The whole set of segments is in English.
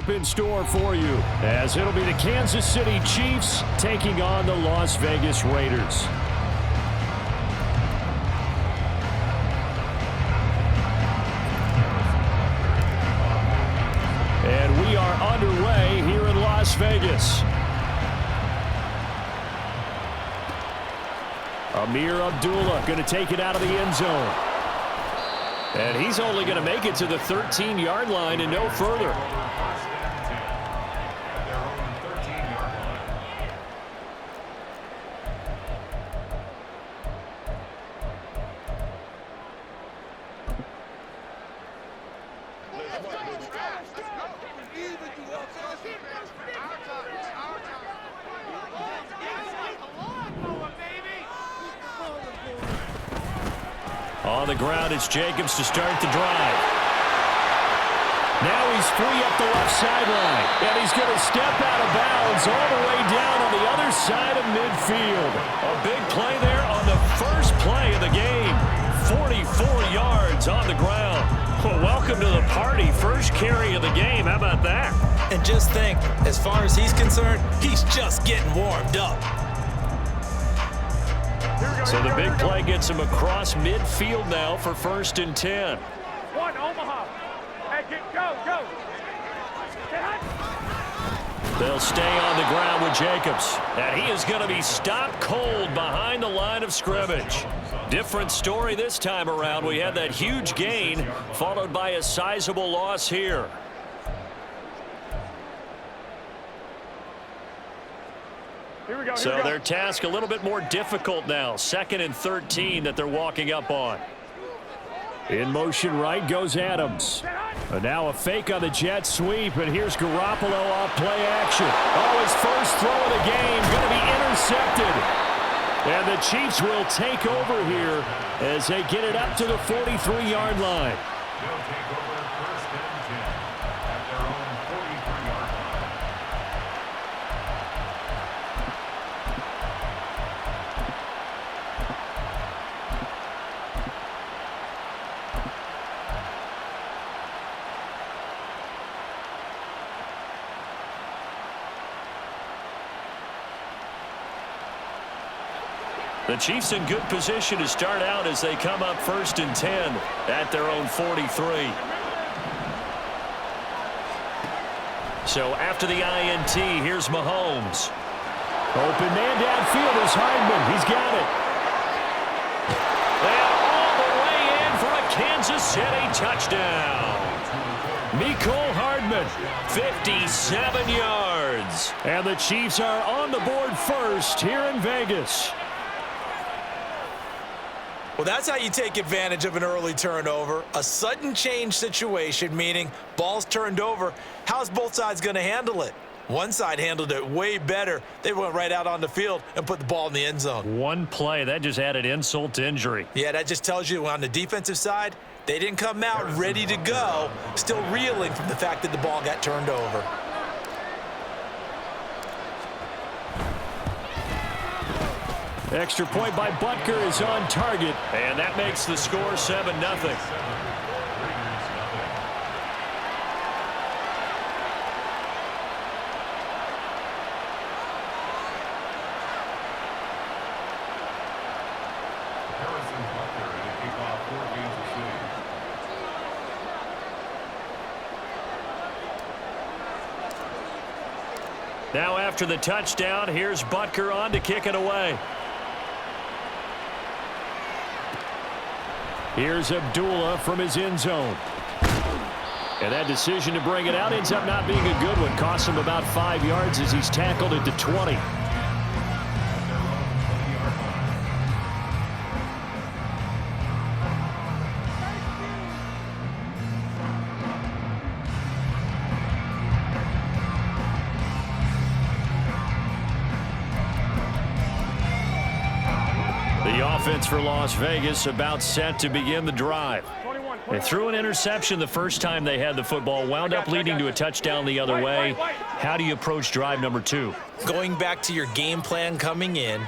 up in store for you, as it'll be the Kansas City Chiefs taking on the Las Vegas Raiders. And we are underway here in Las Vegas. Ameer Abdullah going to take it out of the end zone. And he's only going to make it to the 13-yard line and no further. On the ground, it's Jacobs to start the drive. Now he's free up the left sideline. And he's going to step out of bounds all the way down on the other side of midfield. A big play there on the first play of the game. 44 yards on the ground. Well, welcome to the party. First carry of the game. How about that? And just think, as far as he's concerned, he's just getting warmed up. So the big play gets him across midfield now for 1st and 10. One, Omaha. Hey, go. They'll stay on the ground with Jacobs. And he is going to be stopped cold behind the line of scrimmage. Different story this time around. We had that huge gain followed by a sizable loss here. So their task a little bit more difficult now. 2nd and 13 that they're walking up on. In motion right goes Adams. And now a fake on the jet sweep. And here's Garoppolo off play action. Oh, his first throw of the game going to be intercepted. And the Chiefs will take over here as they get it up to the 43-yard line. The Chiefs in good position to start out as they come up 1st and 10 at their own 43. So after the INT, here's Mahomes. Open man downfield is Hardman. He's got it. And all the way in for a Kansas City touchdown. Mecole Hardman, 57 yards. And the Chiefs are on the board first here in Vegas. Well, that's how you take advantage of an early turnover. A sudden change situation, meaning ball's turned over. How's both sides going to handle it? One side handled it way better. They went right out on the field and put the ball in the end zone. One play, that just added insult to injury. Yeah, that just tells you on the defensive side, they didn't come out ready to go, still reeling from the fact that the ball got turned over. Extra point by Butker is on target, and that makes the score 7-0. Now after the touchdown, here's Butker on to kick it away. Here's Abdullah from his end zone. And that decision to bring it out ends up not being a good one. Costs him about 5 yards as he's tackled at the 20. The offense for Las Vegas about set to begin the drive. They threw an interception the first time they had the football, wound up leading to a touchdown the other way. How do you approach drive number 2? Going back to your game plan coming in,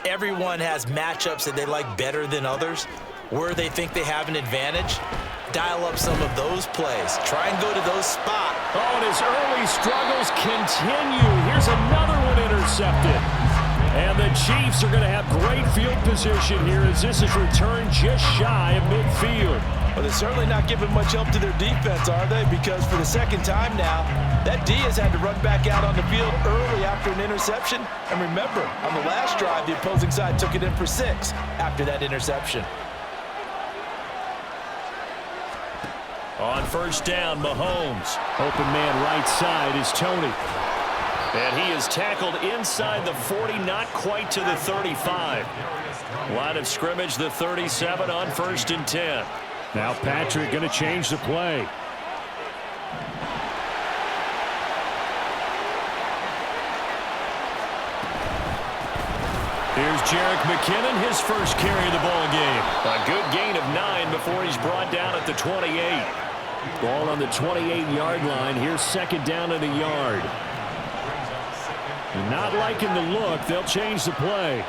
everyone has matchups that they like better than others, where they think they have an advantage. dial up some of those plays. Try and go to those spots. Oh, and his early struggles continue. Here's another one intercepted. And the Chiefs are going to have great field position here as this is returned just shy of midfield. Well, they're certainly not giving much help to their defense, are they? Because for the second time now, that D has had to run back out on the field early after an interception. And remember, on the last drive, the opposing side took it in for 6 after that interception. On first down, Mahomes. Open man right side is Tony. And he is tackled inside the 40, not quite to the 35. Line of scrimmage, the 37 on first and 10. Now Patrick going to change the play. Here's Jerick McKinnon, his first carry of the ball game. A good gain of 9 before he's brought down at the 28. Ball on the 28-yard line. Here's second down and a yard. Not liking the look. They'll change the play.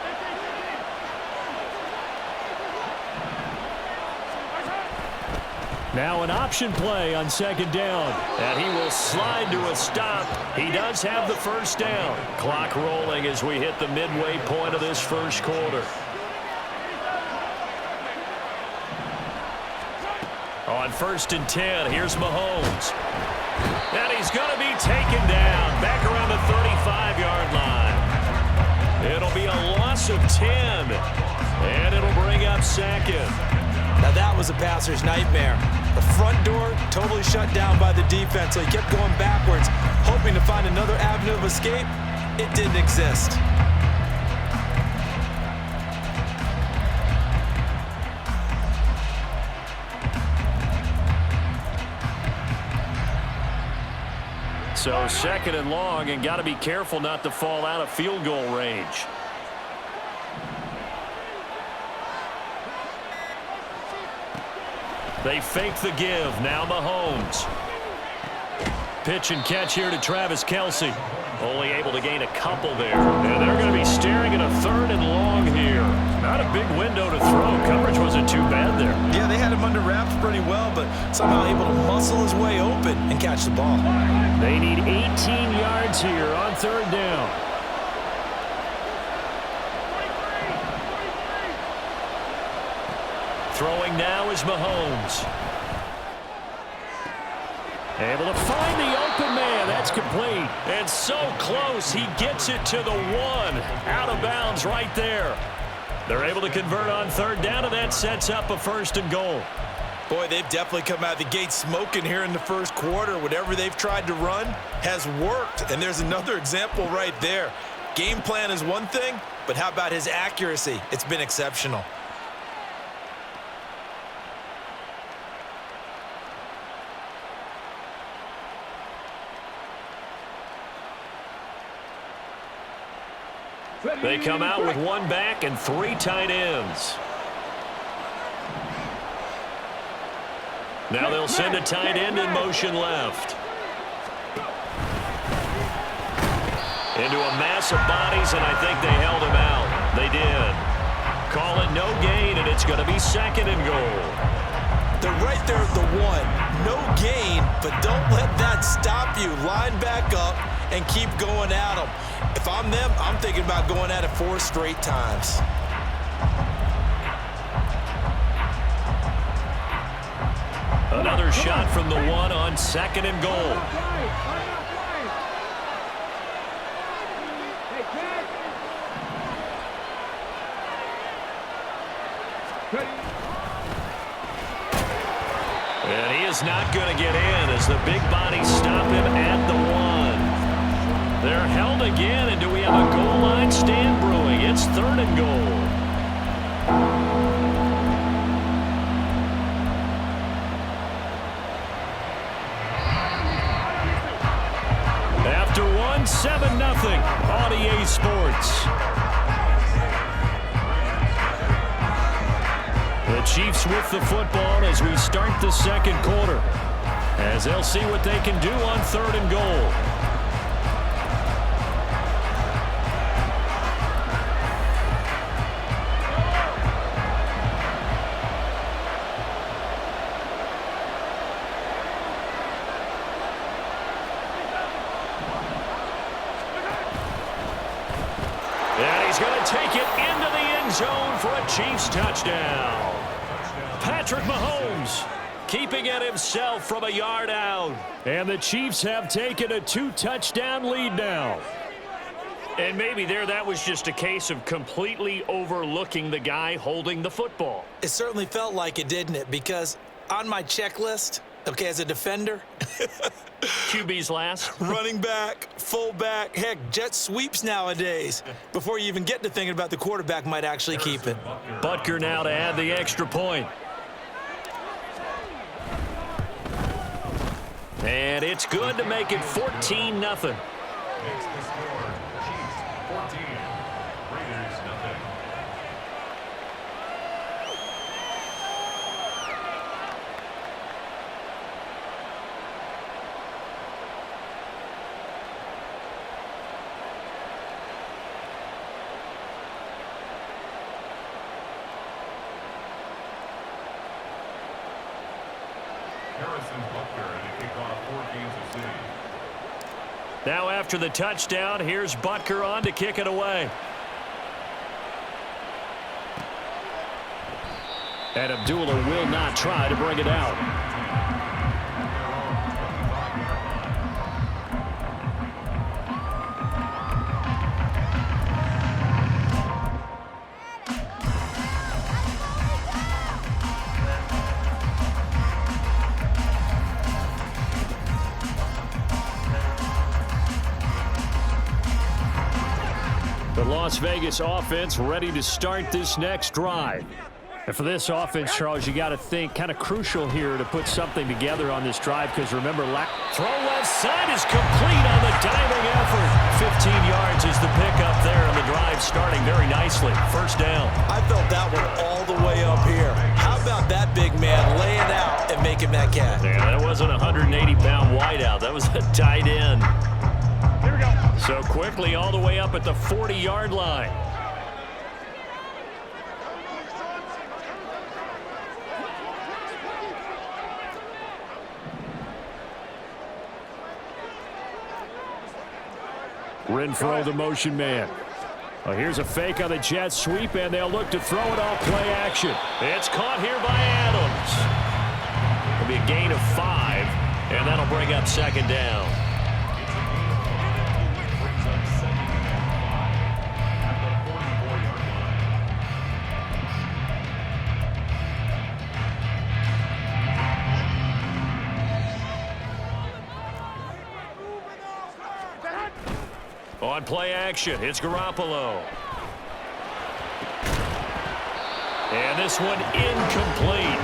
Now an option play on second down. And he will slide to a stop. He does have the first down. Clock rolling as we hit the midway point of this first quarter. On first and 10, here's Mahomes. And he's going to be taken down back around the 35-yard line. It'll be a loss of 10. And it'll bring up second. Now that was a passer's nightmare. The front door totally shut down by the defense, so he kept going backwards, hoping to find another avenue of escape. It didn't exist. So second and long, and got to be careful not to fall out of field goal range. They fake the give. Now Mahomes. Pitch and catch here to Travis Kelce. Only able to gain a couple there. And they're going to be staring at a third and long here. Not a big window to throw. Coverage wasn't too bad there. Yeah, they had him under wraps pretty well, but somehow able to muscle his way open and catch the ball. They need 18 yards here on third down. Throwing now is Mahomes. Able to find the open man. That's complete. And so close. He gets it to the 1. Out of bounds right there. They're able to convert on third down, and that sets up a first and goal. Boy, they've definitely come out of the gate smoking here in the first quarter. Whatever they've tried to run has worked. And there's another example right there. Game plan is one thing, but how about his accuracy? It's been exceptional. They come out with 1 back and 3 tight ends. Now they'll send a tight end in motion left. Into a mass of bodies, and I think they held him out. They did. Call it no gain, and it's going to be second and goal. They're right there at the 1. No gain, but don't let that stop you. Line back up and keep going at them. If I'm them, I'm thinking about going at it 4 straight times. Another shot from the 1 on second and goal. And he is not going to get in as the big bodies stop him at the 1. They're held again, and do we have a goal line stand brewing? It's third and goal. After 1, 7-0 on EA Sports. The Chiefs with the football as we start the second quarter, as they'll see what they can do on third and goal. He's going to take it into the end zone for a Chiefs touchdown. Patrick Mahomes keeping it himself from a yard out. And the Chiefs have taken a 2-touchdown lead now. And maybe that was just a case of completely overlooking the guy holding the football. It certainly felt like it, didn't it? Because on my checklist, okay, as a defender, QB's last. running back, fullback, heck, jet sweeps nowadays. Before you even get to thinking about the quarterback might actually keep it. Butker now to add the extra point. And it's good to make it 14-0. Now after the touchdown, here's Butker on to kick it away. And Abdullah will not try to bring it out. The Las Vegas offense ready to start this next drive. And for this offense, Charles, you got to think kind of crucial here to put something together on this drive because remember, throw left side is complete on the diving effort. 15 yards is the pickup there, and the drive starting very nicely. First down. I felt that one all the way up here. How about that big man laying out and making that catch? Yeah, that wasn't a 180-pound wideout. That was a tight end. Here we go. So quickly all the way up at the 40-yard line. Renfro, the motion man. Well, here's a fake on the jet sweep, and they'll look to throw it off play action. It's caught here by Adams. It'll be a gain of 5, and that'll bring up second down. On play action, it's Garoppolo. And this one incomplete.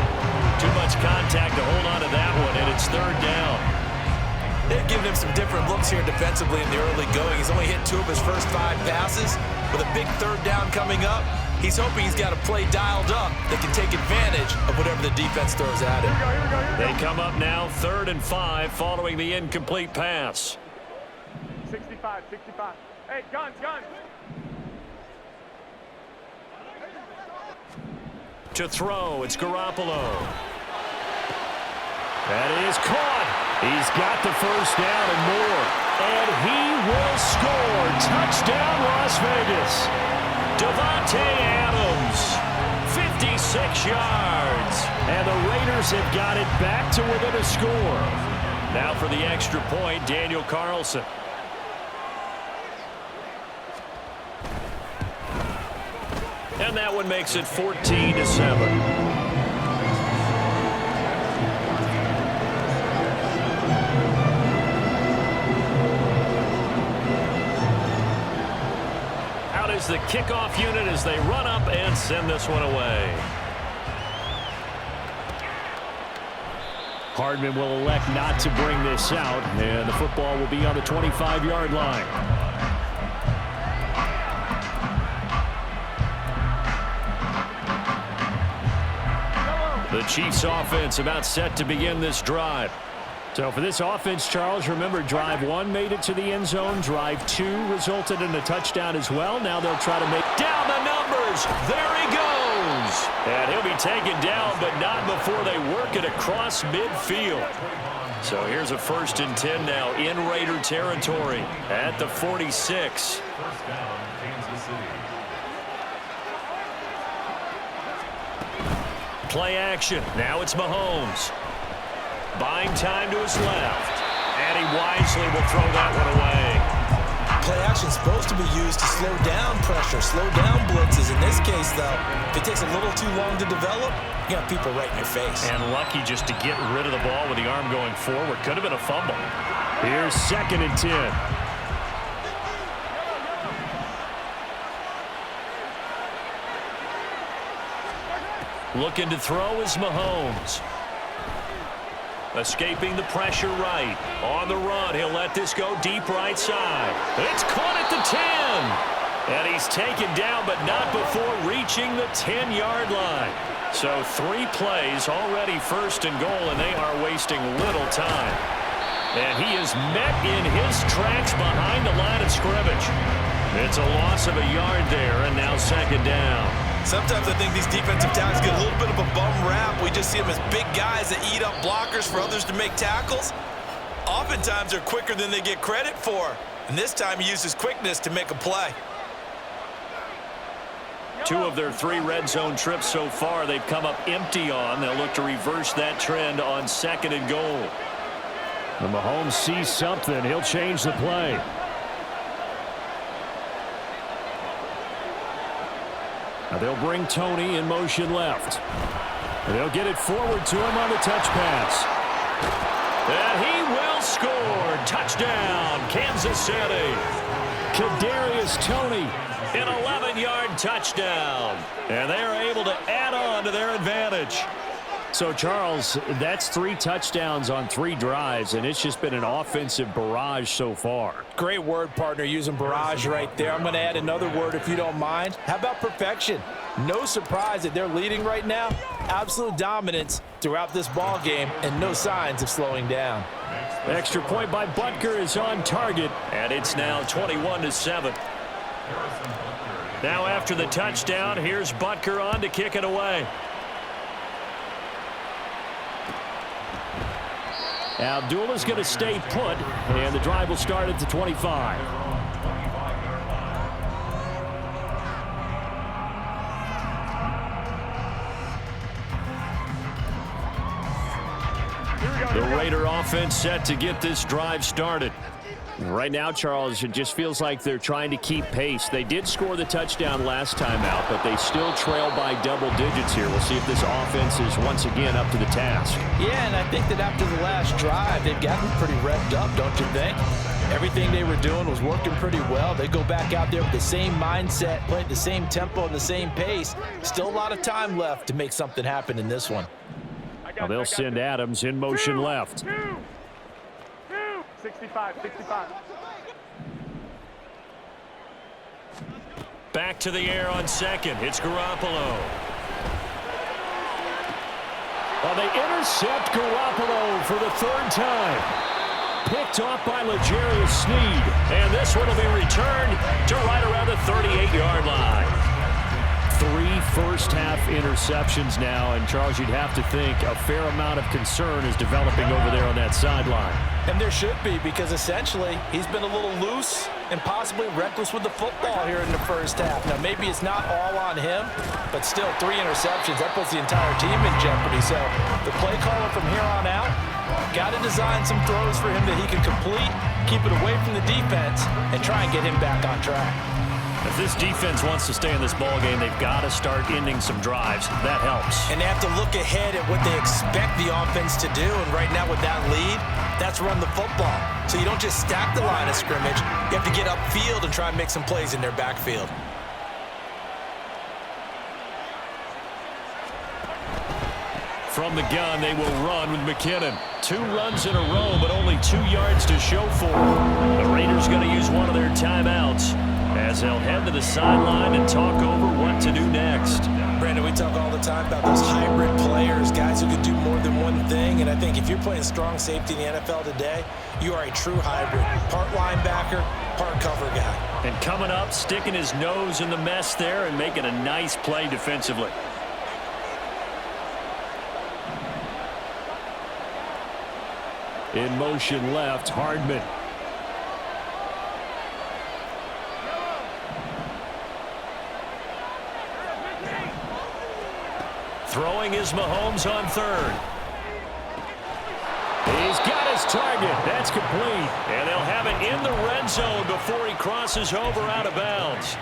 Too much contact to hold on to that one, and it's third down. They've given him some different looks here defensively in the early going. He's only hit 2 of his first 5 passes. With a big third down coming up, he's hoping he's got a play dialed up that can take advantage of whatever the defense throws at him. Here we go. They come up now 3rd and 5 following the incomplete pass. 65. Hey, guns. To throw, it's Garoppolo. That is caught. He's got the first down and more. And he will score. Touchdown, Las Vegas. Davante Adams, 56 yards. And the Raiders have got it back to within a score. Now for the extra point, Daniel Carlson. And that one makes it 14-7. Out is the kickoff unit as they run up and send this one away. Hardman will elect not to bring this out, and the football will be on the 25-yard line. The Chiefs offense about set to begin this drive. So for this offense, Charles, remember drive 1 made it to the end zone. Drive 2 resulted in a touchdown as well. Now they'll try to make down the numbers. There he goes. And he'll be taken down, but not before they work it across midfield. So here's a 1st and 10 now in Raider territory at the 46. First down, Kansas City. Play action. Now it's Mahomes. Buying time to his left. And he wisely will throw that one away. Play action is supposed to be used to slow down pressure, slow down blitzes. In this case, though, if it takes a little too long to develop, you got people right in your face. And lucky just to get rid of the ball with the arm going forward. Could have been a fumble. Here's 2nd and 10. Looking to throw is Mahomes. Escaping the pressure right. On the run, he'll let this go deep right side. It's caught at the 10. And he's taken down, but not before reaching the 10-yard line. So 3 plays, already 1st and goal, and they are wasting little time. And he is met in his tracks behind the line of scrimmage. It's a loss of a yard there, and now 2nd down. Sometimes I think these defensive tackles get a little bit of a bum rap. We just see them as big guys that eat up blockers for others to make tackles. Oftentimes they're quicker than they get credit for. And this time he uses quickness to make a play. 2 of their 3 red zone trips so far they've come up empty on. They'll look to reverse that trend on 2nd and goal. When Mahomes sees something, he'll change the play. Now they'll bring Tony in motion left. They'll get it forward to him on the touch pass. And he will score. Touchdown, Kansas City. Kadarius Toney, an 11-yard touchdown. And they are able to add on to their advantage. So, Charles, that's 3 touchdowns on 3 drives, and it's just been an offensive barrage so far. Great word, partner, using barrage right there. I'm going to add another word if you don't mind. How about perfection? No surprise that they're leading right now. Absolute dominance throughout this ball game and no signs of slowing down. Extra point by Butker is on target, and it's now 21-7. Now after the touchdown, here's Butker on to kick it away. Abdullah's going to stay put, and the drive will start at the 25. The Raider offense set to get this drive started. Right now, Charles, it just feels like they're trying to keep pace. They did score the touchdown last time out, but they still trail by double digits here. We'll see if this offense is once again up to the task. Yeah, and I think that after the last drive, they've gotten pretty revved up, don't you think? Everything they were doing was working pretty well. They go back out there with the same mindset, play at the same tempo and the same pace. Still a lot of time left to make something happen in this one. Now they'll send Adams in motion left. 65. Back to the air on 2nd. It's Garoppolo. Well, they intercept Garoppolo for the 3rd time. Picked off by L'Jarius Sneed. And this one will be returned to right around the 38-yard line. 3 first-half interceptions now, and Charles, you'd have to think a fair amount of concern is developing over there on that sideline. And there should be, because essentially he's been a little loose and possibly reckless with the football here in the first half. Now, maybe it's not all on him, but still 3 interceptions. That puts the entire team in jeopardy. So the play caller from here on out got to design some throws for him that he can complete, keep it away from the defense, and try and get him back on track. If this defense wants to stay in this ball game, they've got to start ending some drives. That helps. And they have to look ahead at what they expect the offense to do. And right now with that lead, that's run the football. So you don't just stack the line of scrimmage. You have to get upfield and try and make some plays in their backfield. From the gun, they will run with McKinnon. 2 runs in a row, but only 2 yards to show for it. The Raiders going to use one of their timeouts as they'll head to the sideline and talk over what to do next. Brandon, we talk all the time about those hybrid players, guys who can do more than one thing. And I think if you're playing strong safety in the NFL today, you are a true hybrid. Part linebacker, part cover guy. And coming up, sticking his nose in the mess there and making a nice play defensively. In motion left, Hardman. Throwing is Mahomes on third. He's got his target. That's complete. And they'll have it in the red zone before he crosses over out of bounds.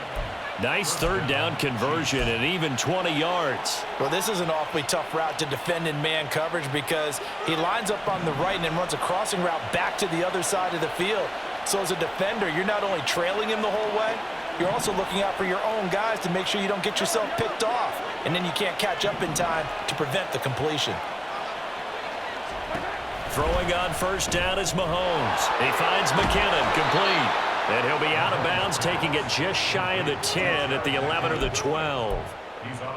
Nice third down conversion and even 20 yards. Well, this is an awfully tough route to defend in man coverage because he lines up on the right and then runs a crossing route back to the other side of the field. So as a defender, you're not only trailing him the whole way, you're also looking out for your own guys to make sure you don't get yourself picked off. And then you can't catch up in time to prevent the completion. Throwing on first down is Mahomes. He finds McKinnon, complete. And he'll be out of bounds, taking it just shy of the 10 at the 11 or the 12.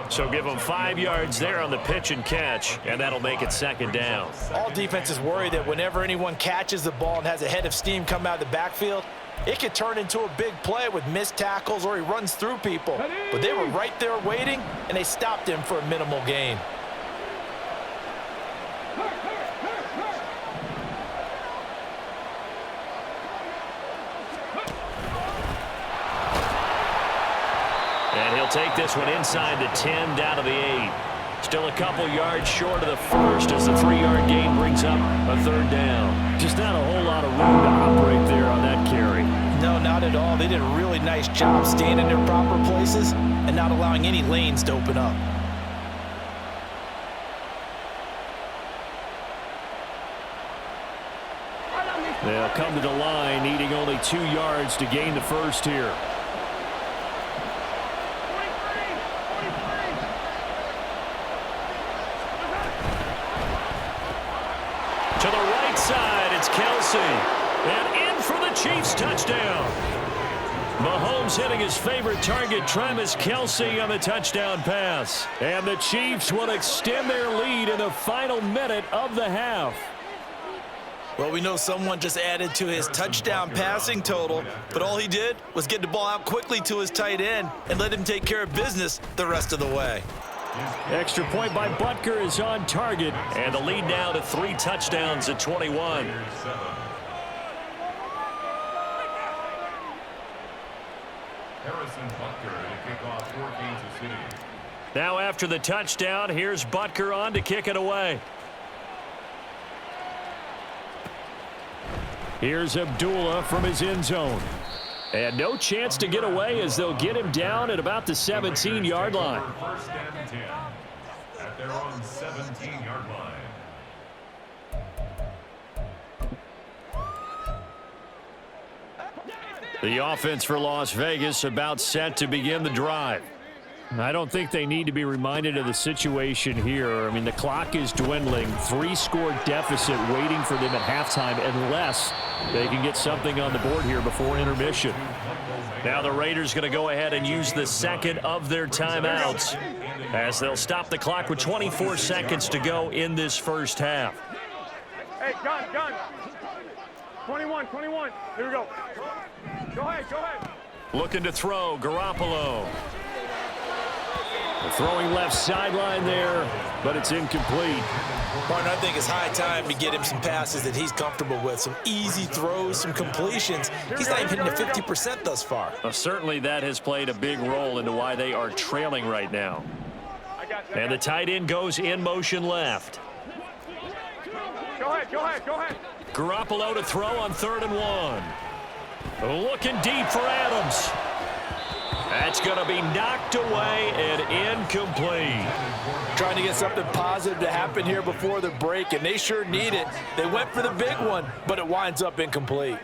So give him 5 yards there on the pitch and catch, and that'll make it second down. All defenses worry that whenever anyone catches the ball and has a head of steam come out of the backfield, it could turn into a big play with missed tackles or he runs through people. But they were right there waiting, and they stopped him for a minimal gain. And he'll take this one inside the 10, down to the 8. Still a couple yards short of the first as the 3-yard gain brings up a third down. Just not a whole lot of room to operate there on that carry. No, not at all. They did a really nice job staying in their proper places and not allowing any lanes to open up. They'll come to the line, needing only 2 yards to gain the first here. To the right side, it's Kelsey. And in for the Chiefs touchdown. Mahomes hitting his favorite target, Travis Kelsey, on the touchdown pass. And the Chiefs will extend their lead in the final minute of the half. Well, we know someone just added to his touchdown passing total, but all he did was get the ball out quickly to his tight end and let him take care of business the rest of the way. Extra point by Butker is on target, and the lead now to 3 touchdowns at 21. Harrison Butker to kick off for Kansas City. Now after the touchdown, here's Butker on to kick it away. Here's Abdullah from his end zone. And no chance to get away as they'll get him down at about the 17-yard line. First and 10 at their own 17-yard line. The offense for Las Vegas about set to begin the drive. I don't think they need to be reminded of the situation here. I mean, the clock is dwindling. 3-score deficit waiting for them at halftime unless they can get something on the board here before intermission. Now the Raiders going to go ahead and use the second of their timeouts as they'll stop the clock with 24 seconds to go in this first half. Hey, gun. 21. Here we go. Go ahead. Looking to throw, Garoppolo. Throwing left sideline there, but it's incomplete. Martin, I think it's high time to get him some passes that he's comfortable with, some easy throws, some completions. He's not even hitting the 50% thus far. Certainly that has played a big role into why they are trailing right now. And the tight end goes in motion left. Go ahead. Garoppolo to throw on 3rd and 1. Looking deep for Adams. That's going to be knocked away and incomplete. Trying to get something positive to happen here before the break, and they sure need it. They went for the big one, but it winds up incomplete.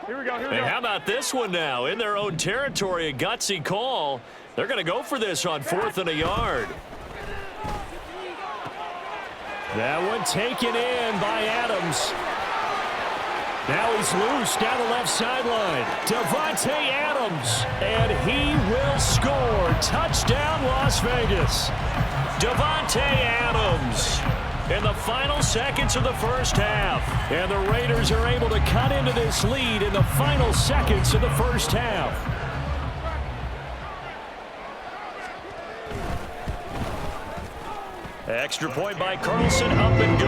Here we go. Hey, how about this one now? In their own territory, a gutsy call. They're going to go for this on 4th and a yard. That one taken in by Adams. Now he's loose down the left sideline. Davante Adams, and he will score. Touchdown, Las Vegas. Davante Adams in the final seconds of the first half. And the Raiders are able to cut into this lead in the final seconds of the first half. Extra point by Carlson, up and good.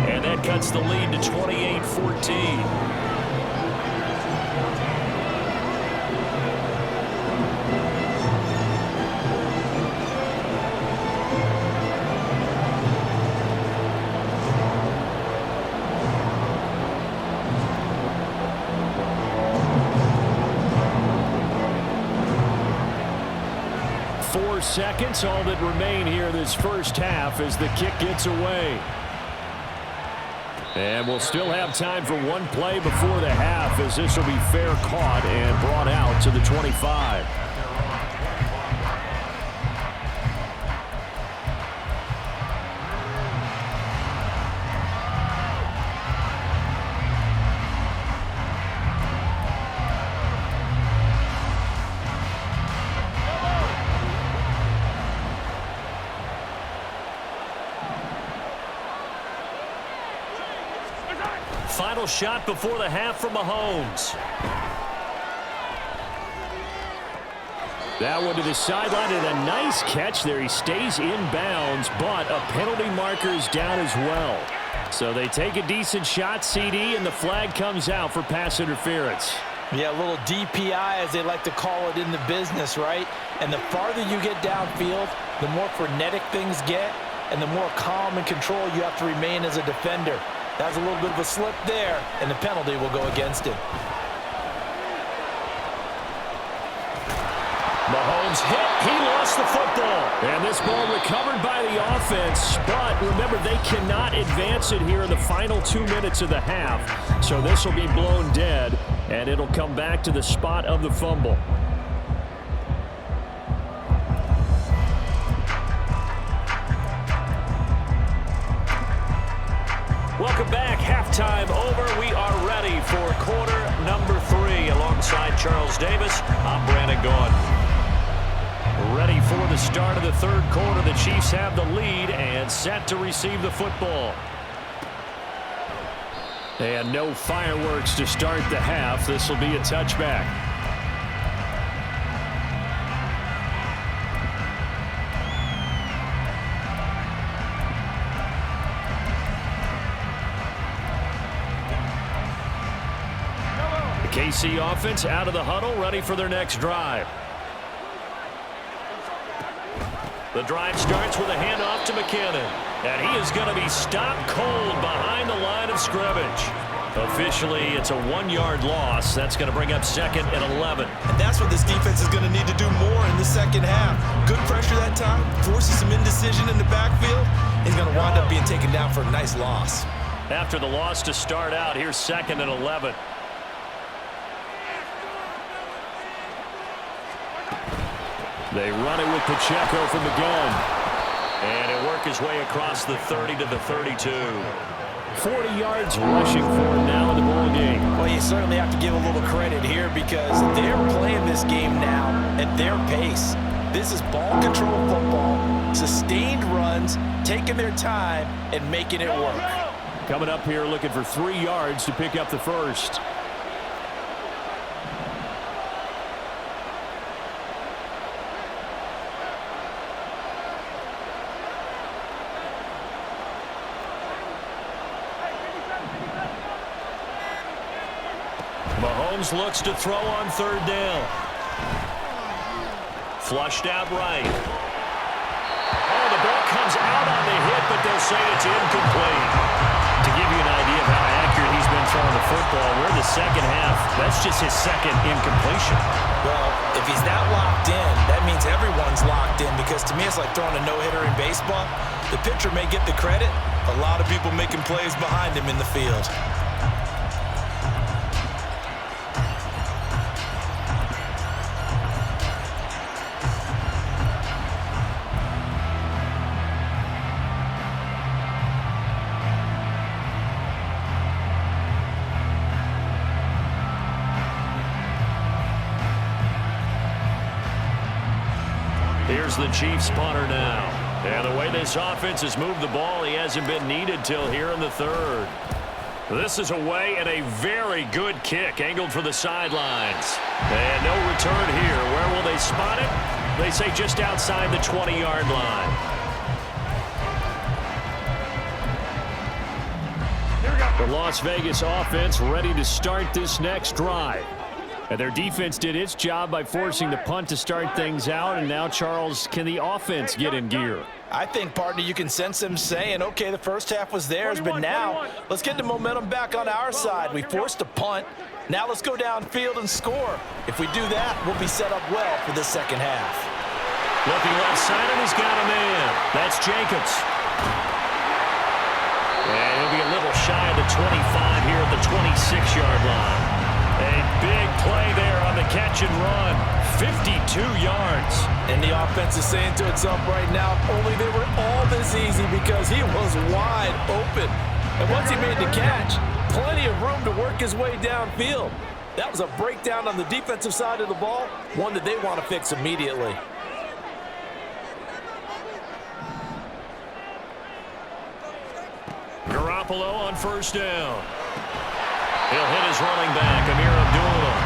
And that cuts the lead to 28-14. Seconds, all that remain here this first half as the kick gets away. And we'll still have time for one play before the half as this will be fair caught and brought out to the 25. Final shot before the half from Mahomes. That one to the sideline and a nice catch there. He stays in bounds, but a penalty marker is down as well. So they take a decent shot, CD, and the flag comes out for pass interference. Yeah, a little DPI, as they like to call it in the business, right? And the farther you get downfield, the more frenetic things get, and the more calm and control you have to remain as a defender. That's a little bit of a slip there, and the penalty will go against him. Mahomes hit. He lost the football. And this ball recovered by the offense. But remember, they cannot advance it here in the final 2 minutes of the half. So this will be blown dead, and it'll come back to the spot of the fumble. Welcome back. Halftime over. We are ready for quarter number 3. Alongside Charles Davis, I'm Brandon Gaudin. Ready for the start of the third quarter. The Chiefs have the lead and set to receive the football. And no fireworks to start the half. This will be a touchback. KC offense out of the huddle, ready for their next drive. The drive starts with a handoff to McKinnon. And he is going to be stopped cold behind the line of scrimmage. Officially, it's a 1-yard loss. That's going to bring up second and 11. And that's what this defense is going to need to do more in the second half. Good pressure that time, forces some indecision in the backfield. He's going to wind up being taken down for a nice loss. After the loss to start out, here's second and 11. They run it with Pacheco from the gun. And he'll work his way across the 30 to the 32. 40 yards rushing for him now in the ball game. Well, you certainly have to give a little credit here because they're playing this game now at their pace. This is ball control football, sustained runs, taking their time, and making it work. Coming up here looking for 3 yards to pick up the first. Mahomes looks to throw on third down. Flushed out right. Oh, the ball comes out on the hit, but they'll say it's incomplete. To give you an idea of how accurate he's been throwing the football, we're in the second half. That's just his second incompletion. Well, if he's that locked in, that means everyone's locked in because to me it's like throwing a no-hitter in baseball. The pitcher may get the credit. A lot of people making plays behind him in the field. Here's the Chiefs punter now. And the way this offense has moved the ball, he hasn't been needed till here in the third. This is away and a very good kick angled for the sidelines. And no return here. Where will they spot it? They say just outside the 20-yard line. The Las Vegas offense ready to start this next drive. And their defense did its job by forcing the punt to start things out. And now, Charles, can the offense get in gear? I think, partner, you can sense them saying, okay, the first half was theirs, but now let's get the momentum back on our side. We forced a punt. Now let's go downfield and score. If we do that, we'll be set up well for the second half. Looking left side, and he's got a man. That's Jacobs. And he'll be a little shy of the 25 here at the 26-yard line. A big play there on the catch and run. 52 yards. And the offense is saying to itself right now, only they were all this easy because he was wide open. And once he made the catch, plenty of room to work his way downfield. That was a breakdown on the defensive side of the ball, one that they want to fix immediately. Garoppolo on first down. He'll hit his running back, Amir Abdullah.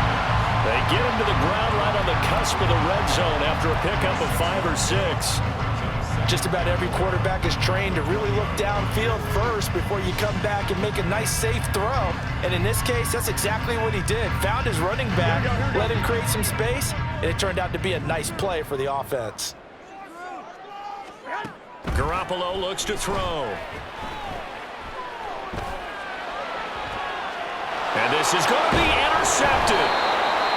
They get him to the ground right on the cusp of the red zone after a pickup of 5 or 6. Just about every quarterback is trained to really look downfield first before you come back and make a nice, safe throw. And in this case, that's exactly what he did. Found his running back, let him create some space, and it turned out to be a nice play for the offense. Garoppolo looks to throw. And this is going to be intercepted.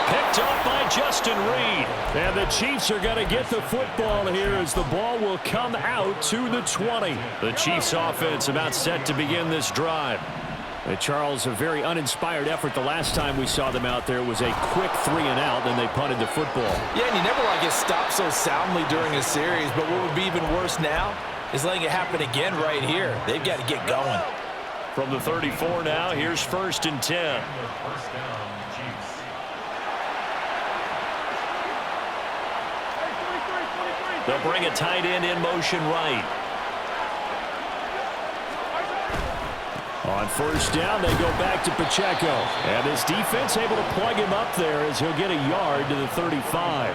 Picked up by Justin Reed. And the Chiefs are going to get the football here as the ball will come out to the 20. The Chiefs offense about set to begin this drive. Charles, a very uninspired effort the last time we saw them out there. It was a quick 3 and out, then they punted the football. Yeah, and you never want to get stopped so soundly during a series, but what would be even worse now is letting it happen again right here. They've got to get going. From the 34 now, here's 1st and 10. First down, Chiefs. They'll bring a tight end in motion right. On first down, they go back to Pacheco. And this defense able to plug him up there as he'll get a yard to the 35.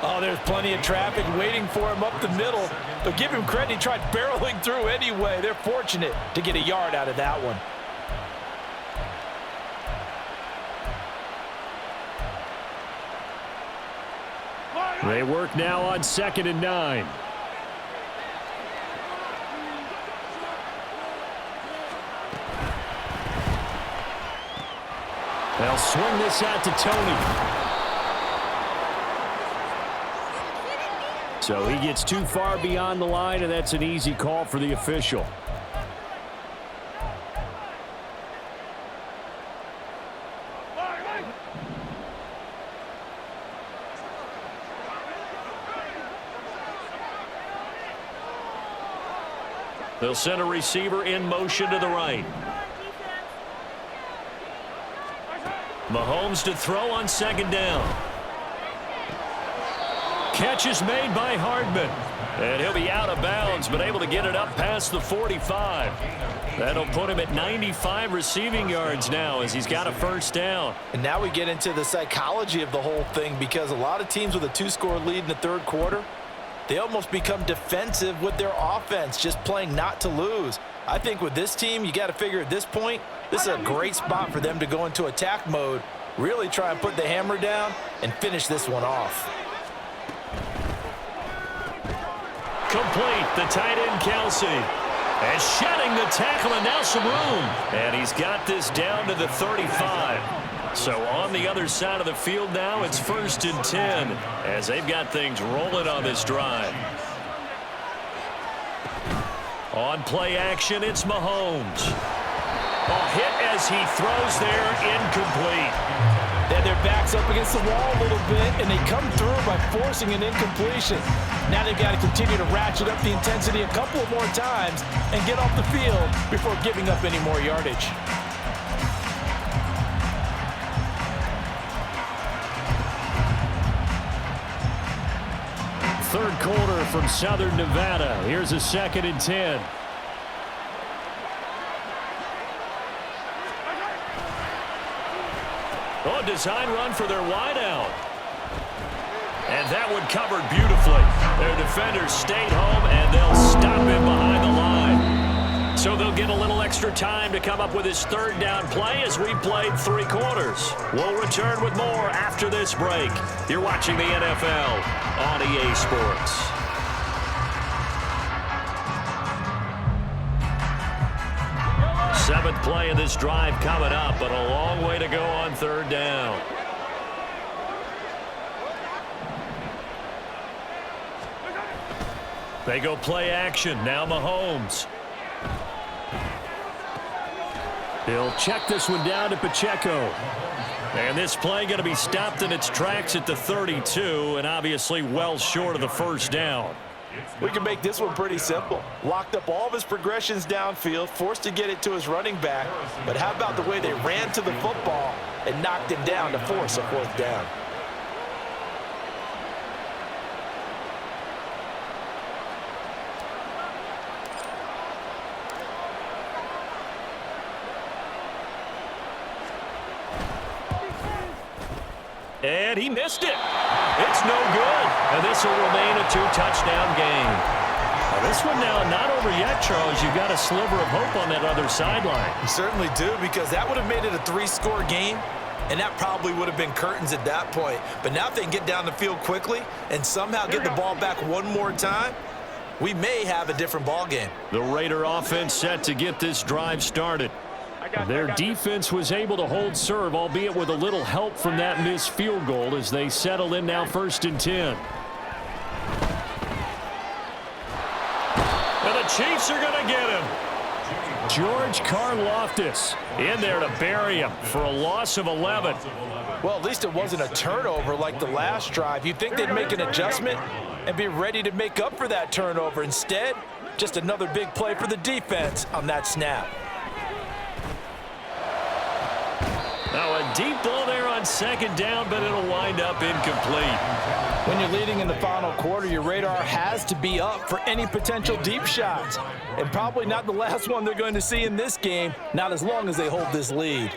Oh, there's plenty of traffic waiting for him up the middle. But give him credit, he tried barreling through anyway. They're fortunate to get a yard out of that one. They work now on 2nd and 9. They'll swing this out to Tony. So he gets too far beyond the line, and that's an easy call for the official. They'll send a receiver in motion to the right. Mahomes to throw on 2nd down. Catch is made by Hardman. And he'll be out of bounds, but able to get it up past the 45. That'll put him at 95 receiving yards now as he's got a first down. And now we get into the psychology of the whole thing, because a lot of teams with a 2-score lead in the 3rd quarter, they almost become defensive with their offense, just playing not to lose. I think with this team, you got to figure at this point, this is a great spot for them to go into attack mode, really try and put the hammer down and finish this one off. Complete, the tight end Kelsey. And shedding the tackle, and now some room. And he's got this down to the 35. So on the other side of the field now, it's 1st and 10 as they've got things rolling on this drive. On play action, it's Mahomes. A hit as he throws there, incomplete. And their back's up against the wall a little bit, and they come through by forcing an incompletion. Now they've got to continue to ratchet up the intensity a couple of more times and get off the field before giving up any more yardage. Third quarter from Southern Nevada. Here's a 2nd and 10. Oh, design run for their wideout. And that one covered beautifully. Their defenders stayed home, and they'll stop him behind the line. So they'll get a little extra another time to come up with his third down play as we played 3 quarters. We'll return with more after this break. You're watching the NFL on EA Sports. Seventh play of this drive coming up, but a long way to go on third down. They go play action. Now Mahomes. He'll check this one down to Pacheco. And this play going to be stopped in its tracks at the 32, and obviously well short of the first down. We can make this one pretty simple. Locked up all of his progressions downfield, forced to get it to his running back. But how about the way they ran to the football and knocked him down to force a 4th down? And he missed it. It's no good. And this will remain a 2-touchdown game. Now this one now not over yet, Charles. You've got a sliver of hope on that other sideline. You certainly do, because that would have made it a 3-score game, and that probably would have been curtains at that point. But now if they can get down the field quickly and somehow get the ball back one more time, we may have a different ball game. The Raider offense set to get this drive started. Their defense was able to hold serve, albeit with a little help from that missed field goal as they settle in now 1st and 10. And the Chiefs are going to get him. George Karlaftis in there to bury him for a loss of 11. Well, at least it wasn't a turnover like the last drive. You'd think they'd make an adjustment and be ready to make up for that turnover. Instead, just another big play for the defense on that snap. Now a deep ball there on 2nd down, but it'll wind up incomplete. When you're leading in the final quarter, your radar has to be up for any potential deep shots. And probably not the last one they're going to see in this game, not as long as they hold this lead.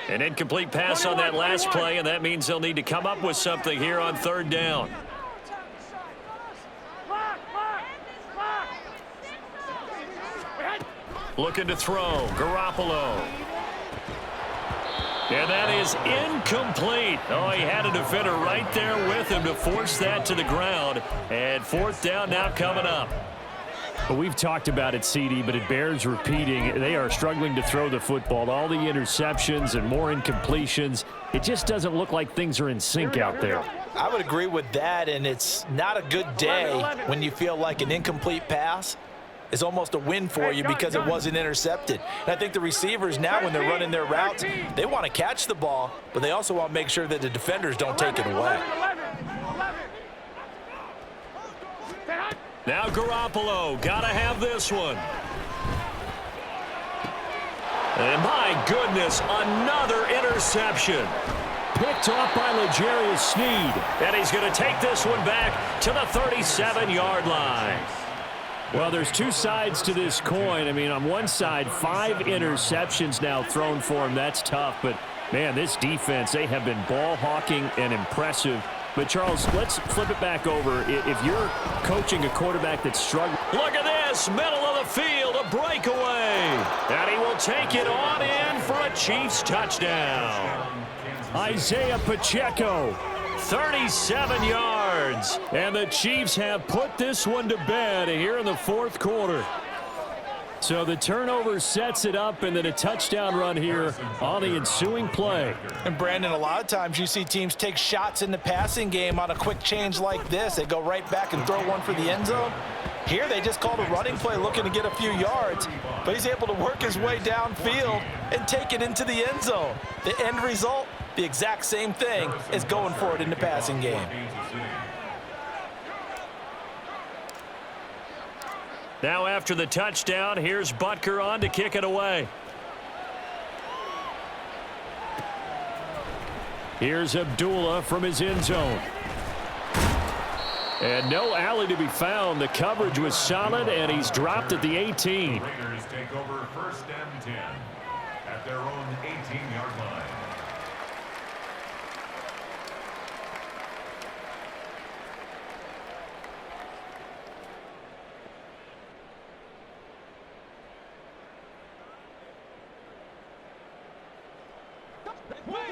An incomplete pass on that last play, and that means they'll need to come up with something here on 3rd down. Looking to throw, Garoppolo. And that is incomplete. Oh, he had a defender right there with him to force that to the ground. And 4th down now coming up. Well, we've talked about it, CD, but it bears repeating. They are struggling to throw the football. All the interceptions and more incompletions. It just doesn't look like things are in sync out there. I would agree with that, and it's not a good day when you feel like an incomplete pass is almost a win for you because it wasn't intercepted. And I think the receivers now, when they're running their routes, they want to catch the ball, but they also want to make sure that the defenders don't take it away. Now Garoppolo, got to have this one. And my goodness, another interception. Picked off by L'Jarius Sneed. And he's going to take this one back to the 37-yard line. Well, there's 2 sides to this coin. I mean, on one side, 5 interceptions now thrown for him. That's tough. But, man, this defense, they have been ball hawking and impressive. But, Charles, let's flip it back over. If you're coaching a quarterback that's struggling. Look at this, middle of the field, a breakaway. And he will take it on in for a Chiefs touchdown. Isaiah Pacheco. 37 yards. And the Chiefs have put this one to bed here in the 4th quarter. So the turnover sets it up, and then a touchdown run here on the ensuing play. And, Brandon, a lot of times you see teams take shots in the passing game on a quick change like this. They go right back and throw one for the end zone. Here they just called a running play looking to get a few yards, but he's able to work his way downfield and take it into the end zone. The end result, the exact same thing as going for it in the passing game. Now after the touchdown, here's Butker on to kick it away. Here's Abdullah from his end zone. And no alley to be found. The coverage was solid, and he's dropped at the 18. Raiders take over 1st and 10 at their own 18-yard line.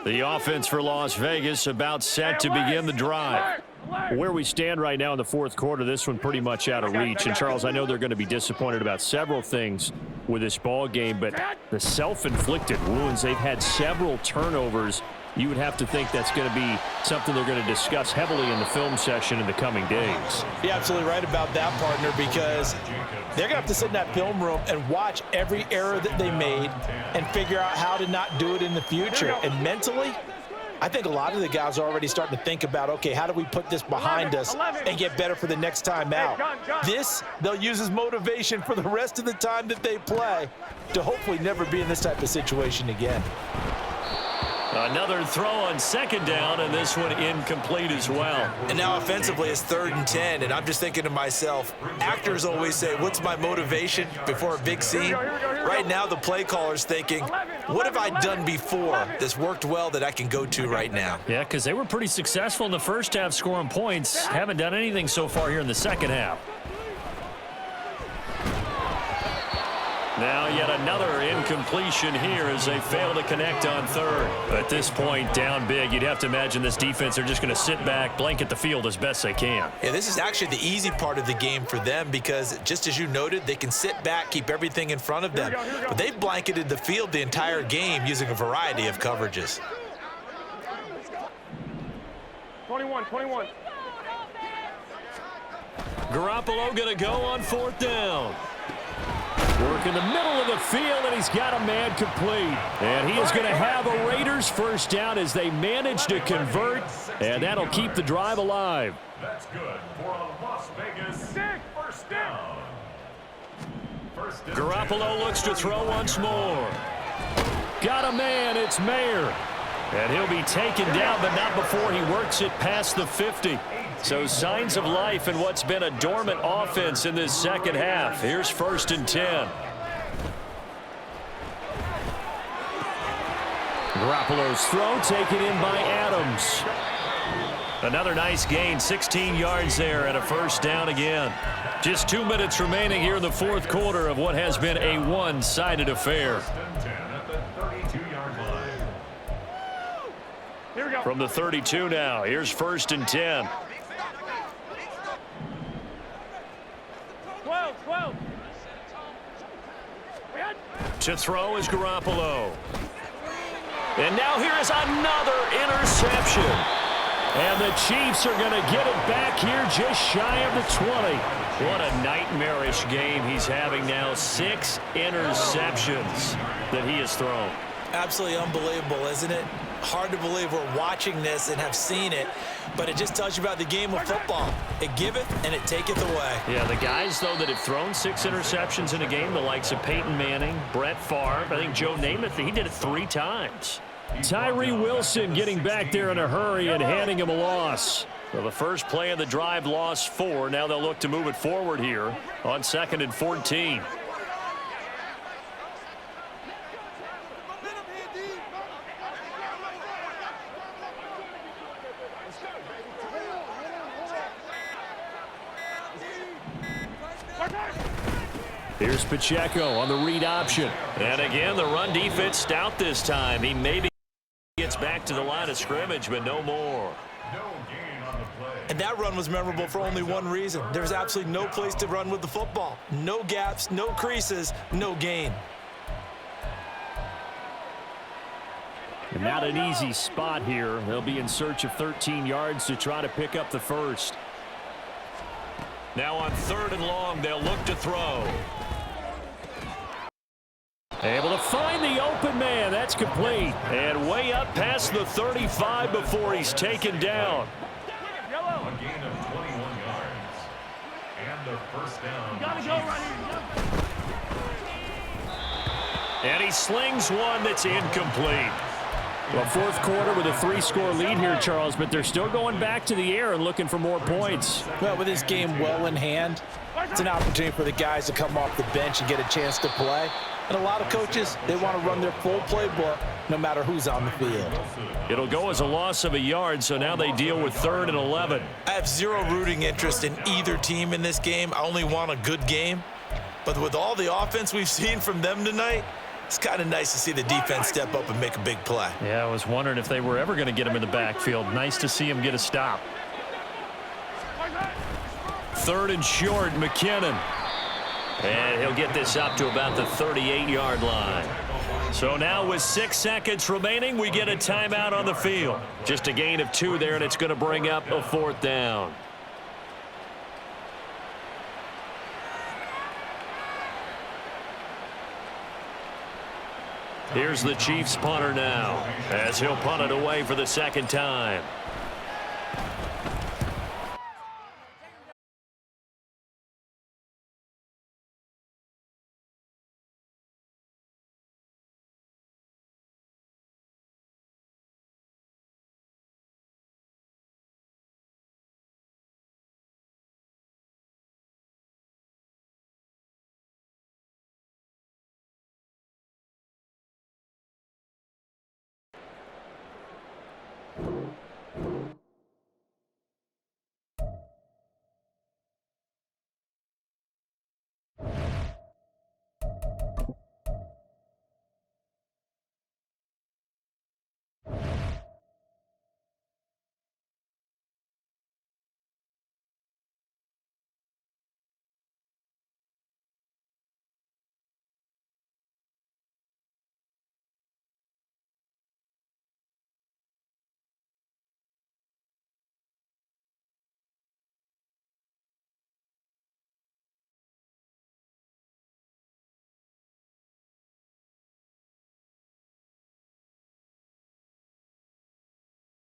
The offense for Las Vegas about set to begin the drive. Where we stand right now in the fourth quarter, this one pretty much out of reach. And, Charles, I know they're going to be disappointed about several things with this ball game, but the self-inflicted wounds, they've had several turnovers. You would have to think that's going to be something they're going to discuss heavily in the film session in the coming days. You're absolutely right about that, partner, because they're going to have to sit in that film room and watch every error that they made and figure out how to not do it in the future. And mentally, I think a lot of the guys are already starting to think about, okay, how do we put this behind us and get better for the next time out? This, they'll use as motivation for the rest of the time that they play to hopefully never be in this type of situation again. Another throw on second down, and this one incomplete as well. And now offensively it's 3rd and 10, and I'm just thinking to myself, actors always say, what's my motivation before a big scene? Right now the play caller's thinking, what have I done before that's worked well that I can go to right now? Yeah, because they were pretty successful in the first half scoring points. Haven't done anything so far here in the second half. Now yet another incompletion here as they fail to connect on third. At this point, down big, you'd have to imagine this defense are just going to sit back, blanket the field as best they can. Yeah, this is actually the easy part of the game for them because, just as you noted, they can sit back, keep everything in front of them. But they've blanketed the field the entire game using a variety of coverages. 21. Garoppolo going to go on 4th down. Work in the middle of the field, and he's got a man complete. And he is going to have a Raiders first down as they manage to convert, and that'll keep the drive alive. That's good for a Las Vegas first down. Garoppolo looks to throw once more. Got a man, it's Mayer. And he'll be taken down, but not before he works it past the 50. So signs of life in what's been a dormant offense in this second half. Here's 1st and 10. Garoppolo's throw taken in by Adams. Another nice gain, 16 yards there and a first down again. Just 2 minutes remaining here in the fourth quarter of what has been a one-sided affair. From the 32 now, here's 1st and 10. 12. To throw is Garoppolo. And now here is another interception. And the Chiefs are going to get it back here just shy of the 20. What a nightmarish game he's having now. 6 interceptions that he has thrown. Absolutely unbelievable, isn't it? Hard to believe we're watching this and have seen it, but it just tells you about the game of football. It giveth and it taketh away. Yeah, the guys, though, that have thrown 6 interceptions in a game, the likes of Peyton Manning, Brett Favre, I think Joe Namath, he did it 3 times. Tyree Wilson getting back there in a hurry and handing him a loss. Well, the first play of the drive lost 4. Now they'll look to move it forward here on 2nd and 14. Here's Pacheco on the read option. And again, the run defense stout this time. He maybe gets back to the line of scrimmage, but no more. And that run was memorable for only one reason. There's absolutely no place to run with the football. No gaps, no creases, no gain. And not an easy spot here. They'll be in search of 13 yards to try to pick up the first. Now on 3rd and long, they'll look to throw. Able to find the open man. That's complete. And way up past the 35 before he's taken down. A gain of 21 yards. And a first down. Gotta go right here. And he slings one that's incomplete. Well, fourth quarter with a 3-score lead here, Charles, but they're still going back to the air and looking for more points. Well, with this game well in hand, it's an opportunity for the guys to come off the bench and get a chance to play. And a lot of coaches, they want to run their full playbook no matter who's on the field. It'll go as a loss of a yard, so now they deal with 3rd and 11. I have zero rooting interest in either team in this game. I only want a good game. But with all the offense we've seen from them tonight, It's kind of nice to see the defense step up and make a big play. Yeah, I was wondering if they were ever going to get him in the backfield. Nice to see him get a stop. 3rd and short, McKinnon. And he'll get this up to about the 38-yard line. So now with 6 seconds remaining, we get a timeout on the field. Just a gain of 2 there, and it's going to bring up a 4th down. Here's the Chiefs punter now, as he'll punt it away for the 2nd time.